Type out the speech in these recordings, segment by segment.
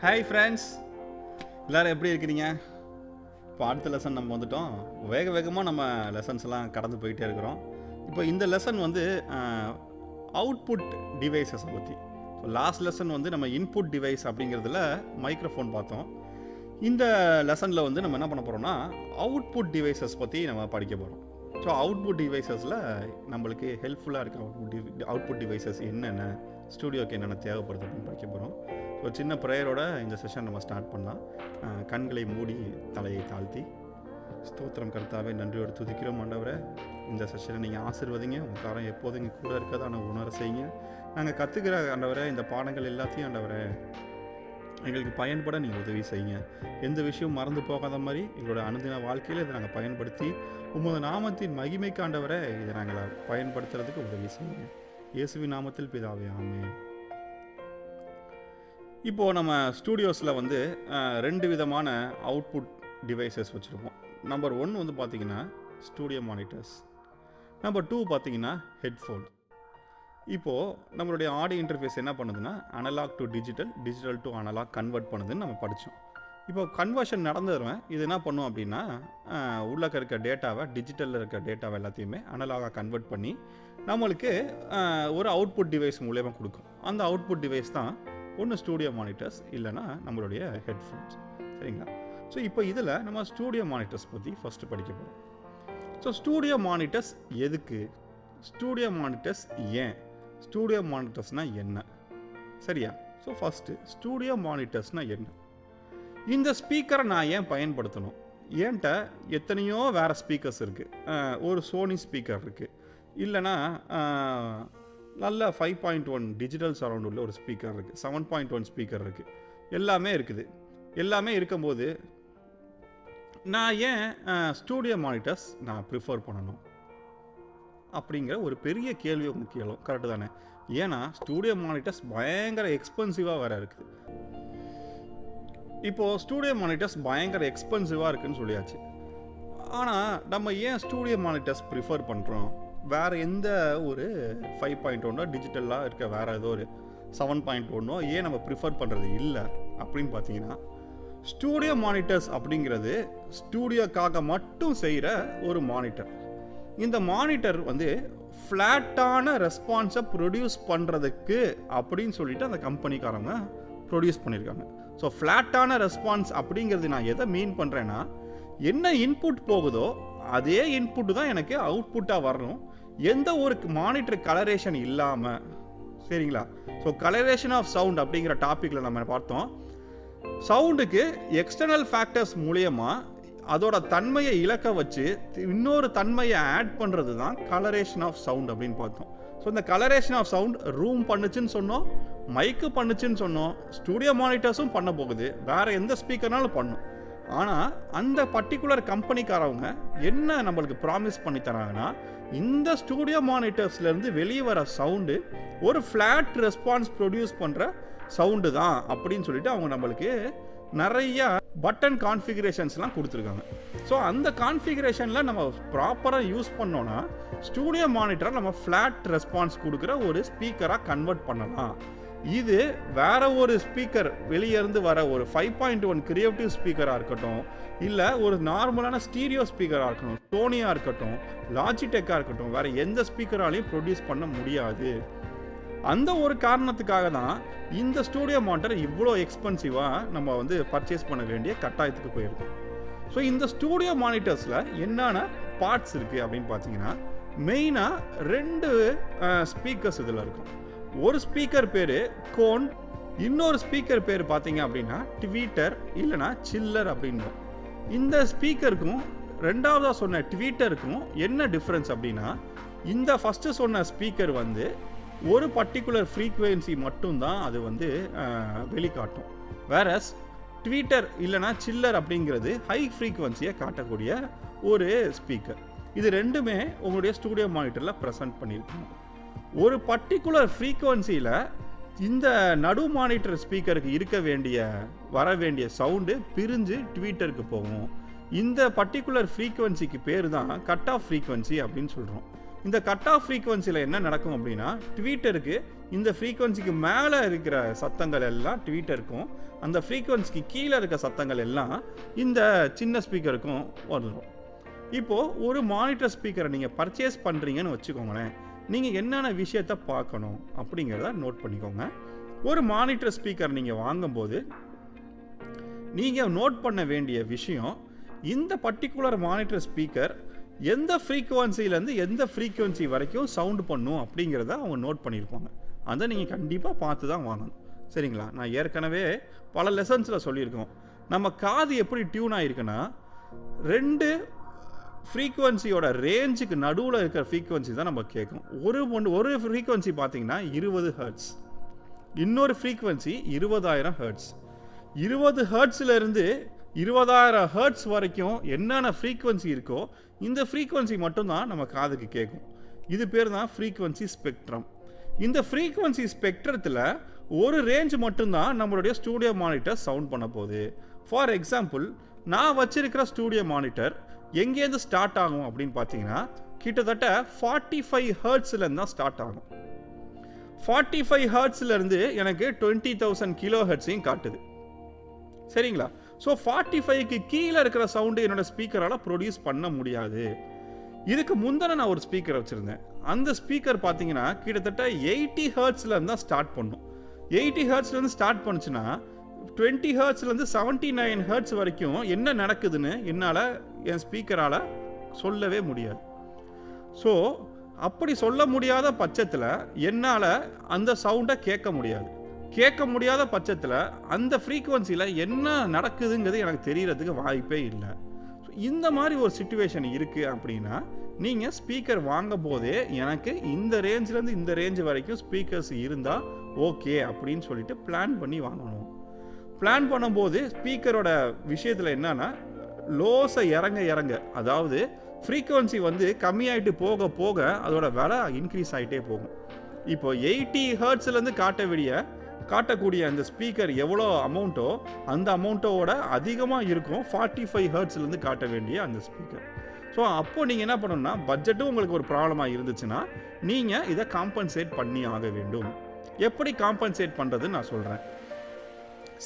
Hi friends, எல்லோரும் எப்படி இருக்கிறீங்க? இப்போ அடுத்த லெசன் நம்ம வந்துட்டோம். வேகமாக நம்ம லெசன்ஸ் எல்லாம் கடந்து போயிட்டே இருக்கிறோம். இப்போ இந்த லெசன் வந்து அவுட்புட் டிவைஸஸை பற்றி. ஸோ லாஸ்ட் லெசன் வந்து நம்ம இன்புட் டிவைஸ் அப்படிங்கிறதுல மைக்ரோஃபோன் பார்த்தோம். இந்த லெசனில் வந்து நம்ம என்ன பண்ண போகிறோம்னா அவுட்புட் டிவைஸஸ் பற்றி நம்ம படிக்க போகிறோம். ஸோ அவுட்புட் டிவைஸஸில் நம்மளுக்கு ஹெல்ப்ஃபுல்லாக இருக்க அவுட்புட் டிவைஸஸ் என்னென்ன, ஸ்டூடியோக்கு என்னென்ன தேவைப்படுது அப்படின்னு படிக்க போகிறோம். ஸோ சின்ன ப்ரேயரோட இந்த செஷன் நம்ம ஸ்டார்ட் பண்ணலாம். கண்களை மூடி தலையை தாழ்த்தி, ஸ்தோத்திரம் கர்த்தாவே, நன்றியோடு துதிக்கிறோம் ஆண்டவரே. இந்த செஷனை நீங்கள் ஆசீர்வதிங்க. உங்கள் காரம் எப்போதும் இங்கே கூட இருக்கதான உணர செய்யுங்க. நாங்கள் கற்றுக்கிற ஆண்டவரே இந்த பாடங்கள் எல்லாத்தையும் ஆண்டவரே எங்களுக்கு பயன்பட நீங்கள் உதவி செய்யுங்க. எந்த விஷயம் மறந்து போகாத மாதிரி எங்களோட அனுதின வாழ்க்கையில் இதை நாங்கள் பயன்படுத்தி உமது நாமத்தின் மகிமைக்கு ஆண்டவரே இதை நாங்கள் பயன்படுத்துறதுக்கு உதவி செய்யுங்க. இயேசுவின் நாமத்தில் பிதாவே, ஆமென். இப்போது நம்ம ஸ்டூடியோஸில் வந்து ரெண்டு விதமான அவுட்புட் டிவைசஸ் வச்சுருப்போம். நம்பர் 1 வந்து பார்த்திங்கன்னா ஸ்டூடியோ மானிட்டர்ஸ். நம்பர் 2 பார்த்திங்கன்னா ஹெட்ஃபோன். இப்போது நம்மளுடைய ஆடியோ இன்டர்ஃபேஸ் என்ன பண்ணுதுன்னா analogue to digital, digital to analogue convert பண்ணுதுன்னு நம்ம படித்தோம். இப்போ கன்வர்ஷன் நடந்துடுவேன். இது என்ன பண்ணும் அப்படின்னா உள்ளே இருக்க டேட்டாவை, டிஜிட்டலில் இருக்க டேட்டாவை எல்லாத்தையுமே அனலாகாக கன்வெர்ட் பண்ணி நம்மளுக்கு ஒரு அவுட்புட் டிவைஸ் மூலயமா கொடுக்கும். அந்த அவுட்புட் டிவைஸ் தான் ஒன்று ஸ்டூடியோ மானிட்டர்ஸ், இல்லைனா நம்மளுடைய ஹெட்ஃபோன்ஸ். சரிங்களா? ஸோ இப்போ இதில் நம்ம ஸ்டூடியோ மானிட்டர்ஸ் பற்றி ஃபஸ்ட்டு படிக்க போகிறோம். ஸோ ஸ்டூடியோ மானிட்டர்ஸ் எதுக்கு, ஸ்டூடியோ மானிட்டர்ஸ் ஏன், ஸ்டூடியோ மானிட்டர்ஸ்னால் என்ன? சரியா? ஸோ ஃபஸ்ட்டு ஸ்டூடியோ மானிட்டர்ஸ்னால் என்ன? இந்த ஸ்பீக்கரை நான் ஏன் பயன்படுத்தணும்? ஏன்ட்ட எத்தனையோ வேறு ஸ்பீக்கர்ஸ் இருக்குது. ஒரு சோனி ஸ்பீக்கர் இருக்குது, இல்லைனா நல்ல 5.1 டிஜிட்டல் சரவுண்ட் உள்ள ஒரு ஸ்பீக்கர் இருக்குது, 7.1 ஸ்பீக்கர் இருக்குது, எல்லாமே இருக்குது. எல்லாமே இருக்கும்போது நான் ஏன் ஸ்டூடியோ மானிட்டர்ஸ் நான் ப்ரிஃபர் பண்ணணும் அப்படிங்கிற ஒரு பெரிய கேள்வி உங்களுக்கு கேளும். கரெக்டு தானே? ஏன்னா ஸ்டூடியோ மானிட்டர்ஸ் பயங்கர எக்ஸ்பென்சிவாக வேறு இருக்குது. இப்போது ஸ்டூடியோ மானிட்டர்ஸ் பயங்கர எக்ஸ்பென்சிவாக இருக்குதுன்னு சொல்லியாச்சு. ஆனால் நம்ம ஏன் ஸ்டூடியோ மானிட்டர்ஸ் ப்ரிஃபர் பண்ணுறோம்? வேறு எந்த ஒரு 5.1 டிஜிட்டலாக இருக்க வேறு ஏதோ ஒரு 7.1 ஏன் நம்ம ப்ரிஃபர் பண்ணுறது இல்லை அப்படின்னு பார்த்தீங்கன்னா, ஸ்டூடியோ மானிட்டர்ஸ் அப்படிங்கிறது ஸ்டூடியோக்காக மட்டும் செய்கிற ஒரு மானிட்டர். இந்த மானிட்டர் வந்து ஃப்ளாட்டான ரெஸ்பான்ஸை ப்ரொடியூஸ் பண்ணுறதுக்கு அப்படின்னு சொல்லிட்டு அந்த கம்பெனிக்காரங்க ப்ரொடியூஸ் பண்ணியிருக்காங்க. ஸோ ஃப்ளாட்டான ரெஸ்பான்ஸ் அப்படிங்கிறது நான் எதை மீன் பண்ணுறேன்னா, என்ன இன்புட் போகுதோ அதே இன்புட் தான் எனக்கு அவுட்புட்டாக வரணும். எந்த ஒரு மானிட்டர் கலரேஷன் இல்லாமல். சரிங்களா? ஸோ கலரேஷன் ஆஃப் சவுண்ட் அப்படிங்கிற டாப்பிக்கில் நம்ம பார்த்தோம். சவுண்டுக்கு எக்ஸ்டர்னல் ஃபேக்டர்ஸ் மூலயமா அதோட தன்மையை இழக்க வச்சு இன்னொரு தன்மையை ஆட் பண்ணுறது தான் கலரேஷன் ஆஃப் சவுண்ட் அப்படின்னு பார்த்தோம். ஸோ இந்த கலரேஷன் ஆஃப் சவுண்ட் ரூம் பண்ணுச்சுன்னு சொன்னோம், மைக்கு பண்ணுச்சுன்னு சொன்னோம், ஸ்டூடியோ மானிட்டர்ஸும் பண்ண போகுது, வேறு எந்த ஸ்பீக்கர்னாலும் பண்ணும். ஆனால் அந்த பர்டிகுலர் கம்பெனிக்காரவங்க என்ன நம்மளுக்கு ப்ராமிஸ் பண்ணி தராங்கன்னா, இந்த ஸ்டூடியோ மானிட்டர்ஸ்லேருந்து வெளியே வர சவுண்டு ஒரு ஃப்ளாட் ரெஸ்பான்ஸ் ப்ரொடியூஸ் பண்ணுற சவுண்டு தான் அப்படின்னு சொல்லிட்டு அவங்க நம்மளுக்கு நிறையா பட்டன் கான்ஃபிகரேஷன்ஸ்லாம் கொடுத்துருக்காங்க. ஸோ அந்த கான்ஃபிகரேஷனில் நம்ம ப்ராப்பராக யூஸ் பண்ணோன்னா ஸ்டூடியோ மானிட்டரை நம்ம ஃப்ளாட் ரெஸ்பான்ஸ் கொடுக்குற ஒரு ஸ்பீக்கராக கன்வெர்ட் பண்ணலாம். இது வேற ஒரு ஸ்பீக்கர் வெளியேருந்து வர ஒரு 5.1 கிரியேட்டிவ் ஸ்பீக்கராக இருக்கட்டும், இல்லை ஒரு நார்மலான ஸ்டீரியோ ஸ்பீக்கராக இருக்கட்டும், சோனியாக இருக்கட்டும், லாஜிடெக்காக இருக்கட்டும், வேறு எந்த ஸ்பீக்கராலையும் ப்ரொடியூஸ் பண்ண முடியாது. அந்த ஒரு காரணத்துக்காக தான் இந்த ஸ்டூடியோ மானிட்டர் இவ்வளோ எக்ஸ்பென்சிவாக நம்ம வந்து பர்ச்சேஸ் பண்ண வேண்டிய கட்டாயத்துக்கு போயிருக்கோம். ஸோ இந்த ஸ்டூடியோ மானிட்டர்ஸில் என்னென்ன பார்ட்ஸ் இருக்குது அப்படின்னு பார்த்தீங்கன்னா, மெயினாக 2 ஸ்பீக்கர்ஸ் இதில் இருக்கும். ஒரு ஸ்பீக்கர் பேர் கோன், இன்னொரு ஸ்பீக்கர் பேர் பார்த்தீங்க அப்படின்னா ட்வீட்டர் இல்லைனா சில்லர் அப்படின்னும். இந்த ஸ்பீக்கருக்கும் ரெண்டாவதாக சொன்ன ட்வீட்டருக்கும் என்ன டிஃப்ரென்ஸ் அப்படின்னா, இந்த ஃபஸ்ட்டு சொன்ன ஸ்பீக்கர் வந்து ஒரு பர்டிகுலர் ஃப்ரீக்வன்சி மட்டும்தான் அது வந்து வெளிக்காட்டும். வேறஸ் ட்வீட்டர் இல்லைனா சில்லர் அப்படிங்கிறது ஹை ஃப்ரீக்வன்சியை காட்டக்கூடிய ஒரு ஸ்பீக்கர். இது ரெண்டுமே உங்களுடைய ஸ்டூடியோ மானிட்டரில் ப்ரெசென்ட் பண்ணியிருக்கணும். ஒரு பர்டிகுலர் ஃப்ரீக்வன்சியில் இந்த நடு மானிட்டர் ஸ்பீக்கருக்கு வர வேண்டிய சவுண்டு பிரிஞ்சு ட்வீட்டருக்கு போகும். இந்த பர்டிகுலர் ஃப்ரீக்வன்சிக்கு பேர் தான் கட் ஆஃப் ஃப்ரீக்வன்சி அப்படின்னு சொல்கிறோம். இந்த கட் ஆஃப் ஃப்ரீக்வன்சியில் என்ன நடக்கும் அப்படின்னா, ட்வீட்டருக்கு இந்த ஃப்ரீக்வன்சிக்கு மேலே இருக்கிற சத்தங்கள் எல்லாம் ட்வீட்டருக்கும், அந்த ஃப்ரீக்வன்சிக்கு கீழே இருக்க சத்தங்கள் எல்லாம் இந்த சின்ன ஸ்பீக்கருக்கும் வந்துடும். இப்போது ஒரு மானிட்டர் ஸ்பீக்கரை நீங்கள் பர்ச்சேஸ் பண்ணுறீங்கன்னு வச்சுக்கோங்களேன், நீங்கள் என்னென்ன விஷயத்தை பார்க்கணும் அப்படிங்கிறத நோட் பண்ணிக்கோங்க. ஒரு மானிட்டர் ஸ்பீக்கர் நீங்கள் வாங்கும்போது நீங்கள் நோட் பண்ண வேண்டிய விஷயம், இந்த பர்டிகுலர் மானிட்டர் ஸ்பீக்கர் எந்த ஃப்ரீக்குவன்சிலேருந்து எந்த ஃப்ரீக்குவன்சி வரைக்கும் சவுண்டு பண்ணும் அப்படிங்கிறத அவங்க நோட் பண்ணியிருப்பாங்க. அதை நீங்கள் கண்டிப்பாக பார்த்து தான் வாங்கணும். சரிங்களா? நான் ஏற்கனவே பல லெசன்ஸில் சொல்லியிருக்கோம், நம்ம காது எப்படி டியூன் ஆகிருக்குன்னா, 2 ஃப்ரீக்குவன்சியோட ரேஞ்சுக்கு நடுவில் இருக்கிற ஃப்ரீக்குவன்சி தான் நம்ம கேட்கும். ஒரு ஃப்ரீக்குவன்சி பார்த்தீங்கன்னா 20 ஹெர்ட்ஸ், இன்னொரு ஃப்ரீக்குவன்சி 20,000 ஹெர்ட்ஸ். 20 ஹெர்ட்ஸ்லேருந்து 20,000 ஹெர்ட்ஸ் வரைக்கும் என்னென்ன ஃப்ரீக்குவன்சி இருக்கோ இந்த ஃப்ரீக்குவன்சி மட்டும்தான் நம்ம காதுக்கு கேட்கும். இது பேர் தான் ஃப்ரீக்குவன்சி ஸ்பெக்ட்ரம். இந்த ஃப்ரீக்குவன்சி ஸ்பெக்ட்ரத்தில் ஒரு ரேஞ்ச் மட்டும்தான் நம்மளுடைய ஸ்டூடியோ மானிட்டர் சவுண்ட் பண்ண போகுது. ஃபார் எக்ஸாம்பிள், நான் வச்சிருக்கிற ஸ்டூடியோ மானிட்டர் எங்கேருந்து ஸ்டார்ட் ஆகும் அப்படின்னு பார்த்தீங்கன்னா, கிட்டத்தட்ட 45 ஹெர்ட்ஸ்லேருந்து தான் ஸ்டார்ட் ஆகும். 45 ஹெர்ட்ஸ்லேருந்து எனக்கு 20,000 கிலோ ஹெர்ட்ஸையும் காட்டுது. சரிங்களா? ஸோ 45க்கு கீழே இருக்கிற சவுண்டு என்னோடய ஸ்பீக்கரால் ப்ரொடியூஸ் பண்ண முடியாது. இதுக்கு முந்தின நான் ஒரு ஸ்பீக்கர் வச்சுருந்தேன். அந்த ஸ்பீக்கர் பார்த்தீங்கன்னா கிட்டத்தட்ட 80 ஹெர்ட்ஸ்லேருந்து தான் ஸ்டார்ட் பண்ணும். 80 ஹெர்ட்ஸ்லேருந்து ஸ்டார்ட் பண்ணுச்சுன்னா 20 ஹெர்ட்ஸ்லேருந்து 79 ஹெர்ட்ஸ் வரைக்கும் என்ன நடக்குதுன்னு என்னால் என் ஸ்பீக்கரால் சொல்லவே முடியாது. ஸோ அப்படி சொல்ல முடியாத பட்சத்தில் என்னால் அந்த சவுண்டை கேட்க முடியாது. கேட்க முடியாத பட்சத்தில் அந்த ஃப்ரீக்குவன்சியில் என்ன நடக்குதுங்கிறது எனக்கு தெரியறதுக்கு வாய்ப்பே இல்லை. இந்த மாதிரி ஒரு சிச்சுவேஷன் இருக்குது அப்படின்னா, நீங்கள் ஸ்பீக்கர் வாங்கும் போதே எனக்கு இந்த ரேஞ்சிலேருந்து இந்த ரேஞ்ச் வரைக்கும் ஸ்பீக்கர்ஸ் இருந்தால் ஓகே அப்படின்னு சொல்லிட்டு பிளான் பண்ணி வாங்கணும். பிளான் பண்ணும்போது ஸ்பீக்கரோட விஷயத்தில் என்னன்னா, லோஸை இறங்க அதாவது ஃப்ரீக்குவன்சி வந்து கம்மியாயிட்டு போக போக அதோட விலை இன்க்ரீஸ் ஆகிட்டே போகும். இப்போ 80 ஹெர்ட்ஸ்லேருந்து காட்டக்கூடிய அந்த ஸ்பீக்கர் எவ்வளோ அமௌண்ட்டோ அந்த அமௌண்ட்டோட அதிகமாக இருக்கும் 45 ஹெர்ட்ஸ்லேருந்து காட்ட வேண்டிய அந்த ஸ்பீக்கர். ஸோ அப்போது நீங்கள் என்ன பண்ணணும்னா, பட்ஜெட்டும் உங்களுக்கு ஒரு ப்ராப்ளமாக இருந்துச்சுன்னா நீங்கள் இதை காம்பன்சேட் பண்ணி ஆக வேண்டும். எப்படி காம்பன்சேட் பண்ணுறதுன்னு நான் சொல்கிறேன்.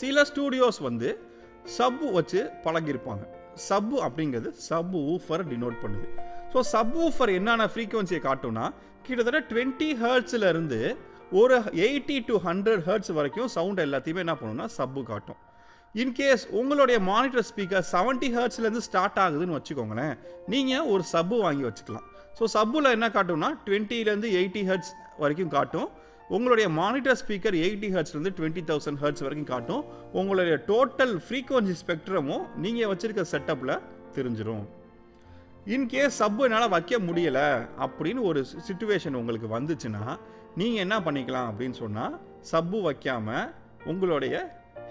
சில ஸ்டூடியோஸ் வந்து சப் வச்சு பழகிருப்பாங்க. சப் அப்படிங்கிறது சப் ஊஃபர் டினோட் பண்ணுது. ஸோ சப் ஊஃபர் என்னென்ன ஃப்ரீக்குவன்சியை காட்டும்னா, கிட்டத்தட்ட 20 ஹெர்ட்ஸ்லேருந்து ஒரு 80 to 100 ஹெர்ட்ஸ் வரைக்கும் சவுண்ட் எல்லாத்தையுமே என்ன பண்ணணும்னா சப்பு காட்டும். இன்கேஸ் உங்களுடைய மானிட்டர் ஸ்பீக்கர் 70 ஹெர்ட்ஸ்லேருந்து ஸ்டார்ட் ஆகுதுன்னு வச்சுக்கோங்களேன், நீங்கள் ஒரு சப்பு வாங்கி வச்சுக்கலாம். ஸோ சப்பில் என்ன காட்டும்னா 20லேருந்து 80 ஹெர்ட்ஸ் வரைக்கும் காட்டும். உங்களுடைய மானிட்டர் ஸ்பீக்கர் 80 ஹெர்ட்ஸ்லேருந்து 20,000 ஹெர்ட்ஸ் வரைக்கும் காட்டும். உங்களுடைய டோட்டல் ஃப்ரீக்குவன்சி ஸ்பெக்ட்ரமும் நீங்கள் வச்சுருக்க செட்டப்பில் தெரிஞ்சிடும். இன்கேஸ் சப்பு என்னால் வைக்க முடியலை அப்படின்னு ஒரு சிச்சுவேஷன் உங்களுக்கு வந்துச்சுன்னா நீங்கள் என்ன பண்ணிக்கலாம் அப்படின்னு சொன்னால், சப்பு வைக்காமல் உங்களுடைய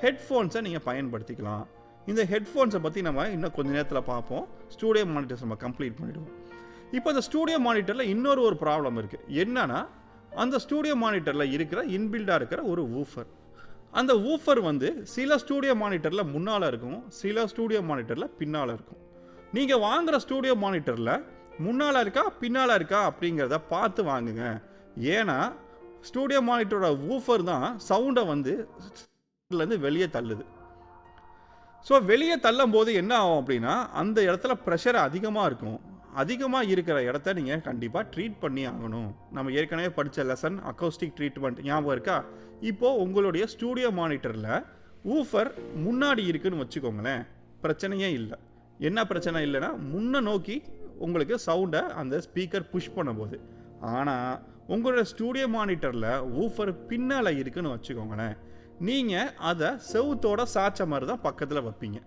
ஹெட்ஃபோன்ஸை நீங்கள் பயன்படுத்திக்கலாம். இந்த ஹெட்ஃபோன்ஸை பற்றி நம்ம இன்னும் கொஞ்சம் நேரத்தில் பார்ப்போம். ஸ்டூடியோ மானிட்டர்ஸ் நம்ம கம்ப்ளீட் பண்ணிவிடுவோம். இப்போ இந்த ஸ்டூடியோ மானிட்டரில் இன்னொரு ப்ராப்ளம் இருக்குது. என்னன்னா, அந்த ஸ்டூடியோ மானிட்டரில் இருக்கிற இன்பில்டாக இருக்கிற ஒரு ஊஃபர். அந்த ஊஃபர் வந்து சில ஸ்டூடியோ மானிட்டரில் முன்னால் இருக்கும், சில ஸ்டூடியோ மானிட்டரில் பின்னால் இருக்கும். நீங்கள் வாங்குகிற ஸ்டூடியோ மானிட்டரில் முன்னால் இருக்கா பின்னால் இருக்கா அப்படிங்கிறத பார்த்து வாங்குங்க. ஏன்னா ஸ்டூடியோ மானிட்டரோட ஊஃபர் தான் சவுண்டை வந்து வெளியே தள்ளுது. ஸோ வெளியே தள்ளும் போது என்ன ஆகும் அப்படின்னா, அந்த இடத்துல ப்ரெஷர் அதிகமாக இருக்கும். அதிகமாக இருக்கிற இடத்த நீங்கள் கண்டிப்பாக ட்ரீட் பண்ணி ஆகணும். நம்ம ஏற்கனவே படித்த லெசன் அக்கௌஸ்டிக் ட்ரீட்மெண்ட் ஞாபகம் இருக்கா? இப்போது உங்களுடைய ஸ்டூடியோ மானிட்டரில் ஊஃபர் முன்னாடி இருக்குன்னு வச்சுக்கோங்களேன், பிரச்சனையே இல்லை. என்ன பிரச்சனை இல்லைன்னா, முன்ன நோக்கி உங்களுக்கு சவுண்டை அந்த ஸ்பீக்கர் புஷ் பண்ணும்போது. ஆனால் உங்களோட ஸ்டூடியோ மானிட்டரில் ஊஃபர் பின்னால் இருக்குன்னு வச்சுக்கோங்களேன், நீங்கள் அதை செவுத்தோட சாய்ச்ச மாதிரி தான் பக்கத்தில் வைப்பீங்க.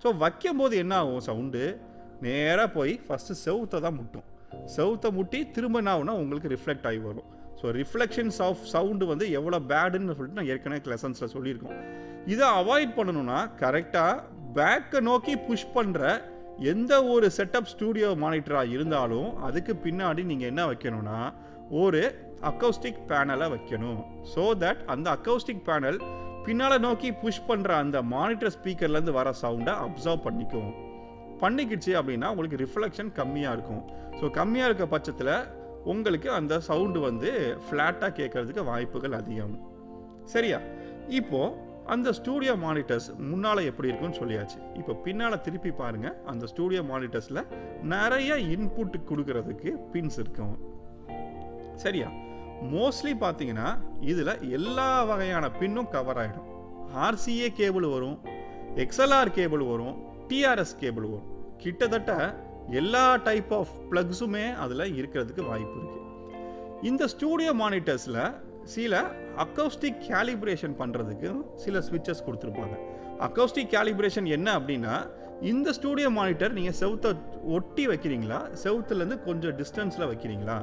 ஸோ வைக்கும் போது என்ன ஆகும், சவுண்டு நேராக போய் ஃபஸ்ட்டு செவுத்தை தான் முட்டும். செவுத்தை முட்டி திரும்ப என்ன ஆகுனா உங்களுக்கு ரிஃப்ளெக்ட் ஆகி வரும். ஸோ ரிஃப்ளெக்ஷன்ஸ் ஆஃப் சவுண்டு வந்து எவ்வளோ பேடுன்னு சொல்லிட்டு நான் ஏற்கனவே லெசன்ஸில் சொல்லியிருக்கோம். இதை அவாய்ட் பண்ணணும்னா கரெக்டாக பேக்கை நோக்கி புஷ் பண்ணுற எந்த ஒரு செட்டப் ஸ்டூடியோ மானிட்டராக இருந்தாலும் அதுக்கு பின்னாடி நீங்கள் என்ன வைக்கணும்னா ஒரு அக்கௌஸ்டிக் பேனலை வைக்கணும். ஸோ தட் அந்த அக்கௌஸ்டிக் பேனல் பின்னால் நோக்கி புஷ் பண்ணுற அந்த மானிட்டர் ஸ்பீக்கர்லேருந்து வர சவுண்டை அப்சர்வ் பண்ணிக்கிடுச்சு அப்படின்னா உங்களுக்கு ரிஃப்ளெக்ஷன் கம்மியாக இருக்கும். ஸோ கம்மியாக இருக்க பட்சத்தில் உங்களுக்கு அந்த சவுண்டு வந்து ஃப்ளாட்டாக கேட்கறதுக்கு வாய்ப்புகள் அதிகம். சரியா? இப்போது அந்த ஸ்டூடியோ மானிட்டர்ஸ் முன்னால் எப்படி இருக்குன்னு சொல்லியாச்சு. இப்போ பின்னால் திருப்பி பாருங்கள். அந்த ஸ்டூடியோ மானிட்டர்ஸில் நிறைய இன்புட் கொடுக்கறதுக்கு பின்ஸ் இருக்கும். சரியா? மோஸ்ட்லி பார்த்தீங்கன்னா இதில் எல்லா வகையான பின்னும் கவர் ஆகிடும். RCA கேபிள் வரும், XLR கேபிள் வரும், TRS கேபிள் வரும். கிட்டத்தட்ட எல்லா டைப் ஆஃப் ப்ளக்ஸுமே அதில் இருக்கிறதுக்கு வாய்ப்பு இருக்குது. இந்த ஸ்டூடியோ மானிட்டர்ஸில் சில அக்கௌஸ்டிக் கேலிப்ரேஷன் பண்ணுறதுக்கு சில ஸ்விட்சஸ் கொடுத்துருப்பாங்க. அக்கௌஸ்டிக் கேலிப்ரேஷன் என்ன அப்படின்னா, இந்த ஸ்டூடியோ மானிட்டர் நீங்கள் செவுத்தை ஒட்டி வைக்கிறீங்களா, செவுத்துலேருந்து கொஞ்சம் டிஸ்டன்ஸில் வைக்கிறீங்களா,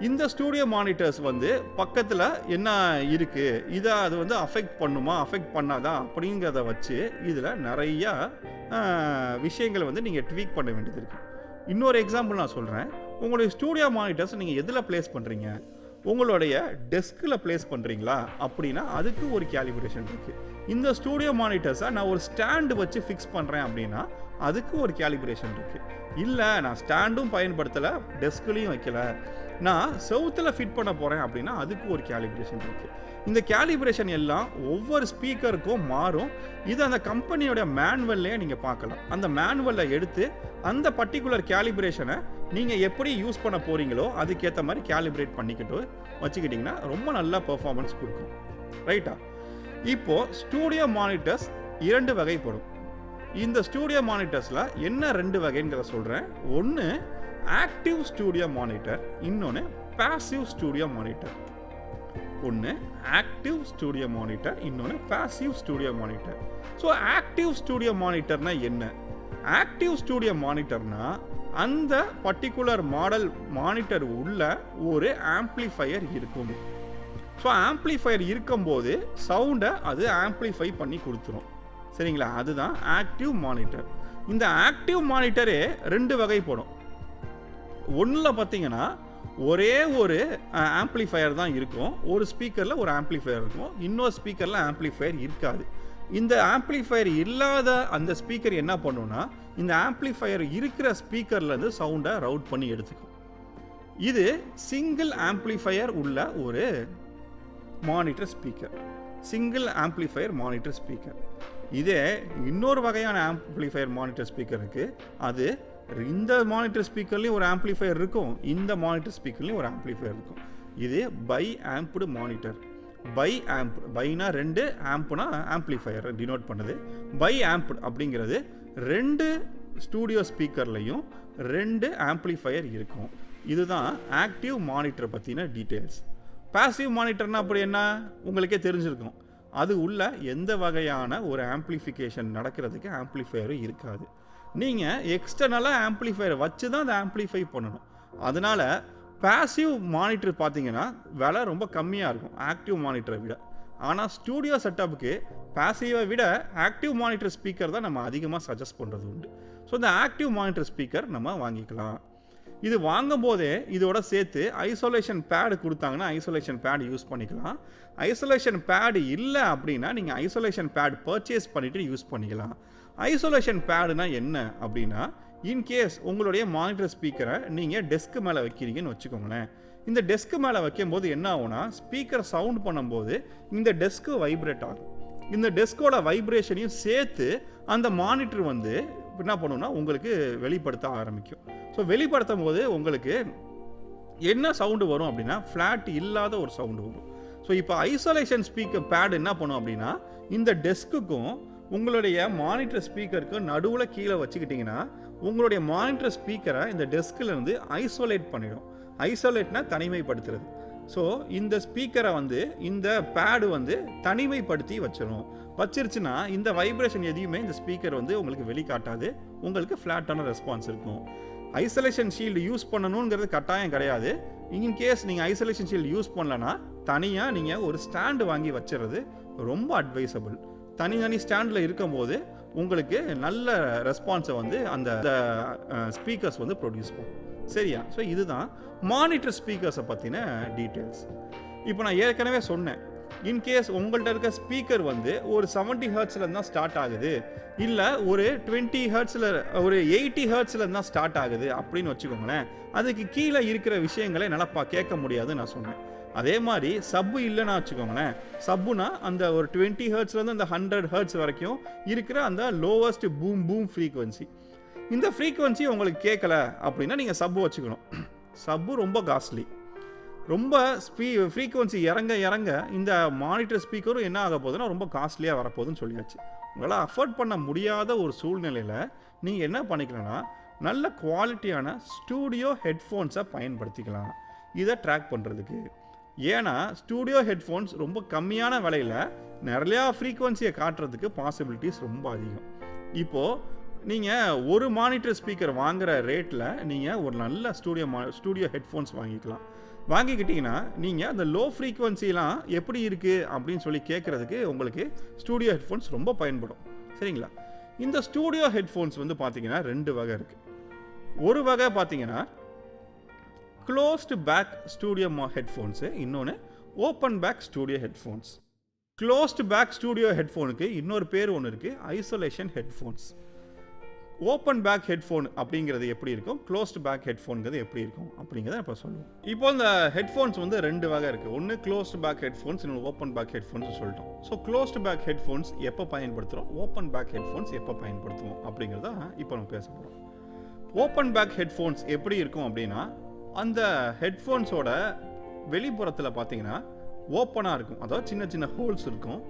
இந்த ஸ்டூடியோ மானிட்டர்ஸ் வந்து பக்கத்தில் என்ன இருக்குது, இதை அது வந்து அஃபெக்ட் பண்ணுமா அஃபெக்ட் பண்ணாதா அப்படிங்கிறத வச்சு இதில் நிறையா விஷயங்களை வந்து நீங்கள் ட்வீக் பண்ண வேண்டியது இருக்குது. இன்னொரு எக்ஸாம்பிள் நான் சொல்கிறேன். உங்களுடைய ஸ்டூடியோ மானிட்டர்ஸ் நீங்கள் எதில் ப்ளேஸ் பண்ணுறீங்க, உங்களுடைய டெஸ்கில் ப்ளேஸ் பண்ணுறீங்களா அப்படின்னா அதுக்கு ஒரு கேலிப்ரேஷன் இருக்குது. இந்த ஸ்டூடியோ மானிட்டர்ஸை நான் ஒரு ஸ்டாண்டு வச்சு ஃபிக்ஸ் பண்ணுறேன் அப்படின்னா அதுக்கு ஒரு கேலிப்ரேஷன் இருக்குது. இல்லை நான் ஸ்டாண்டும் பயன்படுத்தலை, டெஸ்க்லேயும் வைக்கல, நான் செவுத்தில் ஃபிட் பண்ண போகிறேன் அப்படின்னா அதுக்கு ஒரு கேலிப்ரேஷன் இருக்குது. இந்த கேலிப்ரேஷன் எல்லாம் ஒவ்வொரு ஸ்பீக்கருக்கும் மாறும். இது அந்த கம்பெனியோட மேனுவல்லையே நீங்கள் பார்க்கலாம். அந்த மேனுவலை எடுத்து அந்த பர்டிகுலர் கேலிப்ரேஷனை நீங்கள் எப்படி யூஸ் பண்ண போகிறீங்களோ அதுக்கேற்ற மாதிரி கேலிப்ரேட் பண்ணிக்கிட்டு வச்சுக்கிட்டிங்கன்னா ரொம்ப நல்லா பெர்ஃபார்மன்ஸ் கொடுக்கும். ரைட்டா? இப்போது ஸ்டூடியோ மானிட்டர்ஸ் 2 வகைப்படும். இந்த ஸ்டூடியோ மானிட்டர்ஸில் என்ன 2 வகைங்கிற சொல்கிறேன். ஒன்று ஆக்டிவ் ஸ்டூடியோ மானிட்டர், இன்னொன்று பாசிவ் ஸ்டூடியோ மானிட்டர். ஒன்று ஆக்டிவ் ஸ்டூடியோ மானிட்டர், இன்னொன்று passive studio monitor. So active studio மானிட்டர்னா என்ன? ஆக்டிவ் ஸ்டூடியோ மானிட்டர்னா அந்த பர்டிகுலர் மாடல் மானிட்டர் உள்ள ஒரு ஆம்ப்ளிஃபையர் இருக்கும். ஸோ ஆம்ப்ளிஃபையர் இருக்கும்போது சவுண்டை அது ஆம்ப்ளிஃபை பண்ணி கொடுத்துரும். சரிங்களா? அதுதான் ஆக்டிவ் மானிட்டர். இந்த ஆக்டிவ் மானிட்டரே 2 வகைப்படும். ஒன்றில் பார்த்தீங்கன்னா ஒரே ஒரு ஆம்ப்ளிஃபையர் தான் இருக்கும். ஒரு ஸ்பீக்கரில் ஒரு ஆம்ப்ளிஃபையர் இருக்கும், இன்னொரு ஸ்பீக்கரில் ஆம்ப்ளிஃபையர் இருக்காது. இந்த ஆம்ப்ளிஃபையர் இல்லாத அந்த ஸ்பீக்கர் என்ன பண்ணுன்னா, இந்த ஆம்ப்ளிஃபையர் இருக்கிற ஸ்பீக்கர்லேருந்து சவுண்டை ரவுட் பண்ணி எடுத்துக்கும். இது சிங்கிள் ஆம்ப்ளிஃபையர் உள்ள ஒரு monitor speaker. Single amplifier monitor speaker. இதே இன்னொரு வகையான ஆம்ப்ளிஃபையர் மானிட்டர் ஸ்பீக்கர் இருக்குது. அது இந்த மானிட்டர் ஸ்பீக்கர்லேயும் ஒரு ஆம்ப்ளிஃபையர் இருக்கும், இந்த மானிட்டர் ஸ்பீக்கர்லேயும் ஒரு ஆம்ப்ளிஃபையர் இருக்கும். இது bi amped monitor. Bi amp, பைனா 2, ஆம்ப்னா ஆம்ப்ளிஃபையர் டினோட் பண்ணுது. பை ஆம்ப் அப்படிங்கிறது 2 ஸ்டூடியோ ஸ்பீக்கர்லையும் 2 ஆம்ப்ளிஃபையர் இருக்கும். இதுதான் ஆக்டிவ் மானிட்டர் பற்றின டீட்டெயில்ஸ். பாசிவ் மானிட்டர்னா அப்படி என்ன உங்களுக்கே தெரிஞ்சிருக்கும். அது உள்ள எந்த வகையான ஒரு ஆம்ப்ளிஃபிகேஷன் நடக்கிறதுக்கு ஆம்ப்ளிஃபையரும் இருக்காது. நீங்கள் எக்ஸ்டர்னலாக ஆம்ப்ளிஃபையர் வச்சு தான் அதை ஆம்ப்ளிஃபை பண்ணணும். அதனால் பாசிவ் மானிட்டர் பார்த்தீங்கன்னா விலை ரொம்ப கம்மியாக இருக்கும் ஆக்டிவ் மானிட்டரை விட. ஆனால் ஸ்டூடியோ செட்டப்புக்கு பாசிவை விட ஆக்டிவ் மானிட்டர் ஸ்பீக்கர் தான் நம்ம அதிகமாக சஜஸ்ட் பண்ணுறது உண்டு. ஸோ இந்த ஆக்டிவ் மானிட்டர் ஸ்பீக்கர் நம்ம வாங்கிக்கலாம். இது வாங்கும் போதே இதோட சேர்த்து ஐசோலேஷன் பேடு கொடுத்தாங்கன்னா ஐசோலேஷன் பேடு யூஸ் பண்ணிக்கலாம். ஐசோலேஷன் பேடு இல்லை அப்படின்னா நீங்கள் ஐசோலேஷன் பேட் பர்ச்சேஸ் பண்ணிவிட்டு யூஸ் பண்ணிக்கலாம். ஐசோலேஷன் பேடுனா என்ன அப்படின்னா, இன்கேஸ் உங்களுடைய மானிட்டர் ஸ்பீக்கரை நீங்கள் டெஸ்க்கு மேலே வைக்கிறீங்கன்னு வச்சுக்கோங்களேன். இந்த டெஸ்க்கு மேலே வைக்கும்போது என்ன ஆகும்னா, ஸ்பீக்கர் சவுண்ட் பண்ணும்போது இந்த டெஸ்க்கு வைப்ரேட் ஆகும். இந்த டெஸ்கோட வைப்ரேஷனையும் சேர்த்து அந்த மானிட்டர் வந்து என்ன பண்ணுன்னா உங்களுக்கு வெளிப்படுத்த ஆரம்பிக்கும். ஸோ வெளிப்படுத்தும் போது உங்களுக்கு என்ன சவுண்டு வரும் அப்படின்னா, ஃப்ளாட் இல்லாத ஒரு சவுண்டு வரும். ஸோ இப்போ ஐசோலேஷன் ஸ்பீக்கர் பேட் என்ன பண்ணும் அப்படின்னா, இந்த டெஸ்க்குக்கும் உங்களுடைய மானிட்டர் ஸ்பீக்கருக்கு நடுவில் கீழே வச்சுக்கிட்டிங்கன்னா உங்களுடைய மானிட்டர் ஸ்பீக்கரை இந்த டெஸ்கிலேருந்து ஐசோலேட் பண்ணிடும். ஐசோலேட்னா தனிமைப்படுத்துறது. ஸோ இந்த ஸ்பீக்கரை வந்து இந்த பேடு வந்து தனிமைப்படுத்தி வச்சிருச்சுன்னா இந்த வைப்ரேஷன் எதையுமே இந்த ஸ்பீக்கர் வந்து உங்களுக்கு வெளிக்காட்டாது. உங்களுக்கு ஃப்ளாட்டான ரெஸ்பான்ஸ் இருக்கும். ஐசோலேஷன் ஷீல்டு யூஸ் பண்ணணுங்கிறது கட்டாயம் கிடையாது. இன்கேஸ் நீங்கள் ஐசோலேஷன் ஷீல்டு யூஸ் பண்ணலன்னா தனியாக நீங்கள் ஒரு ஸ்டாண்டு வாங்கி வச்சுறது ரொம்ப அட்வைசபிள். தனி ஸ்டாண்டில் இருக்கும்போது உங்களுக்கு நல்ல ரெஸ்பான்ஸை வந்து அந்த ஸ்பீக்கர்ஸ் வந்து ப்ரொடியூஸ் பண்ணும். சரியா? ஸோ இதுதான் மானிட்டர் ஸ்பீக்கர்ஸை பற்றின டீட்டெயில்ஸ். இப்போ நான் ஏற்கனவே சொன்னேன், இன்கேஸ் உங்கள்கிட்ட இருக்க ஸ்பீக்கர் வந்து ஒரு 70 ஹெர்ட்ஸில் தான் ஸ்டார்ட் ஆகுது, இல்லை ஒரு 20 ஹெர்ட்ஸில் ஒரு 80 ஹெர்ட்ஸில் தான் ஸ்டார்ட் ஆகுது அப்படின்னு வச்சுக்கோங்களேன், அதுக்கு கீழே இருக்கிற விஷயங்களை என்னால் கேட்க முடியாதுன்னு நான் சொன்னேன். அதே மாதிரி சப்பு இல்லைன்னா வச்சுக்கோங்களேன், சப்புனா அந்த ஒரு 20 ஹெர்ட்ஸ்லேருந்து அந்த 100 ஹெர்ட்ஸ் வரைக்கும் இருக்கிற அந்த லோவஸ்ட் பூம் ஃப்ரீக்வன்சி, இந்த ஃப்ரீக்வன்சி உங்களுக்கு கேட்கல அப்படின்னா நீங்கள் சப்பு வச்சுக்கணும். சப்பு ரொம்ப காஸ்ட்லி, ரொம்ப ஃப்ரீக்வன்சி இறங்க இந்த மானிட்டர் ஸ்பீக்கரும் என்ன ஆக போகுதுன்னா ரொம்ப காஸ்ட்லியாக வரப்போகுதுன்னு சொல்லியாச்சு. உங்களால் அஃபோர்ட் பண்ண முடியாத ஒரு சூழ்நிலையில் நீங்கள் என்ன பண்ணிக்கலாம்னா நல்ல குவாலிட்டியான ஸ்டூடியோ ஹெட்ஃபோன்ஸை பயன்படுத்திக்கலாம் இதை ட்ராக் பண்ணுறதுக்கு. ஏன்னா ஸ்டூடியோ ஹெட்ஃபோன்ஸ் ரொம்ப கம்மியான விலையில் நிறையா ஃப்ரீக்வன்சியை காட்டுறதுக்கு பாசிபிலிட்டிஸ் ரொம்ப அதிகம். இப்போது நீங்கள் ஒரு மானிட்டர் ஸ்பீக்கர் வாங்குகிற ரேட்டில் நீங்கள் ஒரு நல்ல ஸ்டூடியோ ஹெட்ஃபோன்ஸ் வாங்கிக்கிட்டிங்கன்னா நீங்கள் அந்த லோ ஃப்ரீக்வன்சிலாம் எப்படி இருக்குது அப்படின்னு சொல்லி கேட்குறதுக்கு உங்களுக்கு ஸ்டூடியோ ஹெட்ஃபோன்ஸ் ரொம்ப பயன்படும். சரிங்களா? இந்த ஸ்டூடியோ ஹெட்ஃபோன்ஸ் வந்து பார்த்தீங்கன்னா 2 வகை இருக்குது. ஒரு வகை பார்த்தீங்கன்னா க்ளோஸ்டு பேக் ஸ்டூடியோ ஹெட்ஃபோன்ஸு, இன்னொன்று open back studio headphones. Closed back studio ஹெட்ஃபோனுக்கு இன்னொரு பேர் ஒன்று இருக்குது, isolation headphones. Open back headphone அப்படிங்கிறது எப்படி இருக்கும், க்ளோஸ்டு பேக் ஹெட்ஃபோனுங்கிறது எப்படி இருக்கும் அப்படிங்கிறத இப்போ சொல்லுவோம். இப்போ இந்த ஹெட்ஃபோன்ஸ் வந்து 2 வகை இருக்குது. ஒன்று க்ளோஸ்டு பேக் ஹெட்ஃபோன்ஸ், இன்னொன்று ஓப்பன் பேக் ஹெட்ஃபோன்ஸ் சொல்லிட்டோம். ஸோ க்ளோஸ்டு பேக் ஹெட்ஃபோன்ஸ் எப்போ பயன்படுத்துகிறோம், ஓப்பன் பேக் ஹெட்ஃபோன்ஸ் எப்போ பயன்படுத்துவோம் அப்படிங்கிறத இப்போ நம்ம பேச போகிறோம். ஓப்பன் பேக் ஹெட்ஃபோன்ஸ் எப்படி இருக்கும் அப்படின்னா, அந்த ஹெட்ஃபோன்ஸோட வெளிப்புறத்தில் பார்த்தீங்கன்னா ஓப்பனாக இருக்கும், அதாவது சின்ன சின்ன ஹோல்ஸ் இருக்கும்.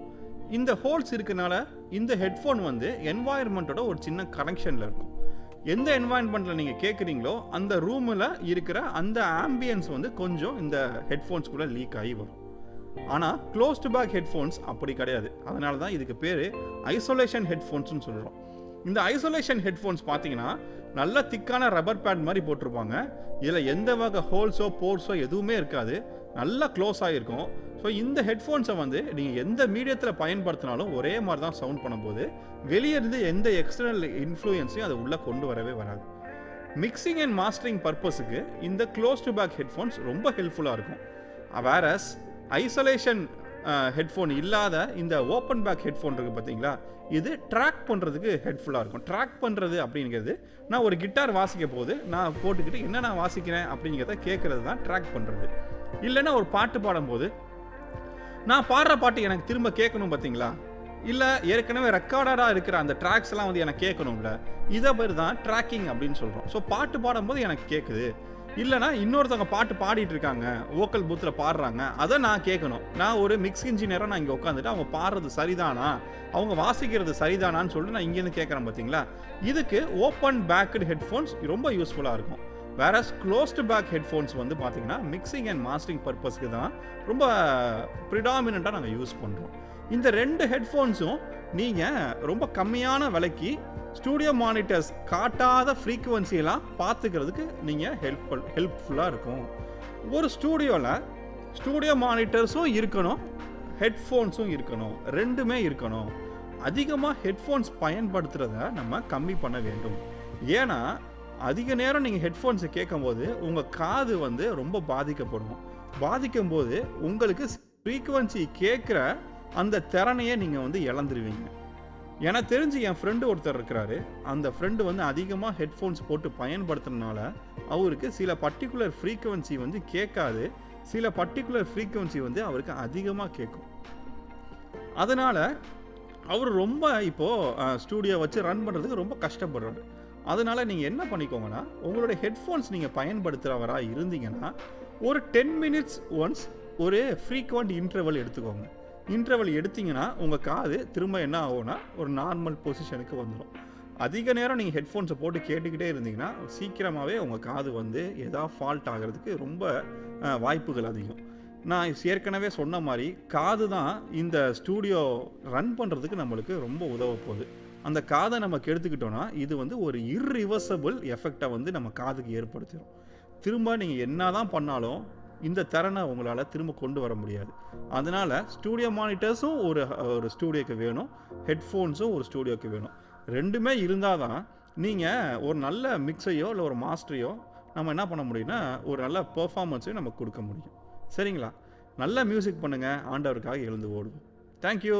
இந்த ஹோல்ஸ் இருக்கனால இந்த ஹெட்ஃபோன் வந்து என்வாயர்மெண்ட்டோட ஒரு சின்ன கனெக்ஷனில் இருக்கும். எந்த என்வாயர்மெண்ட்டில் நீங்கள் கேட்குறீங்களோ அந்த ரூமில் இருக்கிற அந்த ஆம்பியன்ஸ் வந்து கொஞ்சம் இந்த ஹெட்ஃபோன்ஸ்குள்ளே லீக் ஆகி வரும். ஆனால் க்ளோஸ்டு பேக் ஹெட்ஃபோன்ஸ் அப்படி கிடையாது. அதனால தான் இதுக்கு பேர் ஐசோலேஷன் ஹெட்ஃபோன்ஸ்னு சொல்கிறோம். இந்த ஐசோலேஷன் ஹெட்ஃபோன்ஸ் பார்த்தீங்கன்னா நல்ல திக்கான ரப்பர் பேட் மாதிரி போட்டிருப்பாங்க. இதில் எந்த வகை ஹோல்ஸோ போர்ஸோ எதுவுமே இருக்காது, நல்லா க்ளோஸ் ஆகிருக்கும். ஸோ இந்த ஹெட்ஃபோன்ஸை வந்து நீங்கள் எந்த மீடியத்தில் பயன்படுத்தினாலும் ஒரே மாதிரி தான் சவுண்ட் பண்ணும்போது வெளியே இருந்து எந்த எக்ஸ்டர்னல் இன்ஃப்ளூயன்ஸையும் அதை உள்ளே கொண்டு வரவே வராது. மிக்சிங் அண்ட் மாஸ்டரிங் பர்பஸுக்கு இந்த க்ளோஸ்டு பேக் ஹெட்ஃபோன்ஸ் ரொம்ப ஹெல்ப்ஃபுல்லாக இருக்கும். வேறஸ் ஐசோலேஷன் ஹெட்ஃபோன் இல்லாத இந்த ஓப்பன் பேக் ஹெட்ஃபோன் இருக்குது பார்த்தீங்களா, இது ட்ராக் பண்ணுறதுக்கு ஹெல்ப்ஃபுல்லாக இருக்கும். ட்ராக் பண்ணுறது அப்படிங்கிறது நான் ஒரு கிட்டார் வாசிக்க போது நான் போட்டுக்கிட்டு என்ன நான் வாசிக்கிறேன் அப்படிங்கிறத கேட்குறது தான் ட்ராக் பண்ணுறது. இல்லைன்னா ஒரு பாட்டு பாடும்போது நான் பாடுற பாட்டு எனக்கு திரும்ப கேட்கணும் பார்த்தீங்களா, இல்லை ஏற்கனவே ரெக்கார்டடாக இருக்கிற அந்த ட்ராக்ஸ் எல்லாம் வந்து எனக்கு கேட்கணும்ல, இதை பேர் தான் ட்ராக்கிங் அப்படின்னு சொல்கிறோம். ஸோ பாட்டு பாடும்போது எனக்கு கேட்குது, இல்லைனா இன்னொருத்தவங்க பாட்டு பாடிட்டு இருக்காங்க, வோக்கல் பூத்தில் பாடுறாங்க, அதை நான் கேட்கணும். நான் ஒரு மிக்ஸ் இன்ஜினியராக நான் இங்கே உட்காந்துட்டு அவங்க பாடுறது சரிதானா, அவங்க வாசிக்கிறது சரிதானான்னு சொல்லிட்டு நான் இங்கேருந்து கேட்குறேன் பார்த்தீங்களா. இதுக்கு ஓப்பன் பேக்டு ஹெட்ஃபோன்ஸ் ரொம்ப யூஸ்ஃபுல்லாக இருக்கும். வேறஸ் க்ளோஸ்டு பேக் ஹெட்ஃபோன்ஸ் வந்து பார்த்தீங்கன்னா மிக்சிங் அண்ட் மாஸ்டரிங் பர்பஸ்க்கு தான் ரொம்ப ப்ரிடாமினண்ட்டாக நாங்கள் யூஸ் பண்ணுறோம். இந்த 2 ஹெட்ஃபோன்ஸும் நீங்கள் ரொம்ப கம்மியான விலைக்கு ஸ்டூடியோ மானிட்டர்ஸ் காட்டாத ஃப்ரீக்குவன்சியெல்லாம் பார்த்துக்கிறதுக்கு நீங்கள் ஹெல்ப்ஃபுல்லாக இருக்கும். ஒரு ஸ்டூடியோ மானிட்டர்ஸும் இருக்கணும், ஹெட்ஃபோன்ஸும் இருக்கணும், 2மே இருக்கணும். அதிகமாக ஹெட்ஃபோன்ஸ் பயன்படுத்துகிறத நம்ம கம்மி பண்ண வேண்டும். ஏன்னா அதிக நேரம் நீங்கள் ஹெட்ஃபோன்ஸை கேட்கும்போது உங்கள் காது வந்து ரொம்ப பாதிக்கும் போது உங்களுக்கு ஃப்ரீக்குவன்சி கேட்குற அந்த திறனையே நீங்கள் வந்து இழந்துருவீங்க. எனக்கு தெரிஞ்சு என் ஃப்ரெண்டு ஒருத்தர் இருக்கிறாரு, அந்த ஃப்ரெண்டு வந்து அதிகமாக ஹெட்ஃபோன்ஸ் போட்டு பயன்படுத்துறதுனால அவருக்கு சில பர்டிகுலர் ஃப்ரீக்குவன்சி வந்து கேட்காது, சில பர்டிகுலர் ஃப்ரீக்குவன்சி வந்து அவருக்கு அதிகமாக கேட்கும். அதனால் அவர் ரொம்ப இப்போது ஸ்டூடியோ வச்சு ரன் பண்ணுறதுக்கு ரொம்ப கஷ்டப்படுறாரு. அதனால் நீங்கள் என்ன பண்ணிக்கோங்கன்னா, உங்களுடைய ஹெட்ஃபோன்ஸ் நீங்கள் பயன்படுத்துகிறவராக இருந்தீங்கன்னா ஒரு 10 minutes ஒன்ஸ் ஒரு ஃப்ரீக்வெண்ட் இன்டர்வல் எடுத்துக்கோங்க. இன்டர்வல் எடுத்திங்கன்னா உங்கள் காது திரும்ப என்ன ஆகும்னா ஒரு நார்மல் பொசிஷனுக்கு வந்துடும். அதிக நேரம் நீங்கள் ஹெட்ஃபோன்ஸை போட்டு கேட்டுக்கிட்டே இருந்தீங்கன்னா சீக்கிரமாகவே உங்கள் காது வந்து ஏதாவது ஃபால்ட் ஆகிறதுக்கு ரொம்ப வாய்ப்புகள் அதிகம். நான் ஏற்கனவே சொன்ன மாதிரி காது தான் இந்த ஸ்டூடியோ ரன் பண்ணுறதுக்கு நம்மளுக்கு ரொம்ப உதவ போகுது. அந்த காதை நம்ம கெடுத்துக்கிட்டோன்னா இது வந்து ஒரு இர்ரிவர்சபிள் எஃபெக்டை வந்து நம்ம காதுக்கு ஏற்படுத்திடும். திரும்ப நீங்கள் என்ன தான் பண்ணாலும் இந்த திறனை உங்களால் திரும்ப கொண்டு வர முடியாது. அதனால் ஸ்டூடியோ மானிட்டர்ஸும் ஒரு ஸ்டூடியோக்கு வேணும், ஹெட்ஃபோன்ஸும் ஒரு ஸ்டூடியோக்கு வேணும். 2மே இருந்தால் தான் நீங்கள் ஒரு நல்ல மிக்ஸையோ இல்லை ஒரு மாஸ்டரையோ நம்ம என்ன பண்ண முடியும்னா ஒரு நல்ல பெர்ஃபார்மன்ஸையும் நம்ம கொடுக்க முடியும். சரிங்களா? நல்ல மியூசிக் பண்ணுங்கள், ஆண்டவருக்காக எழுந்து ஓடுவோம். தேங்க்யூ.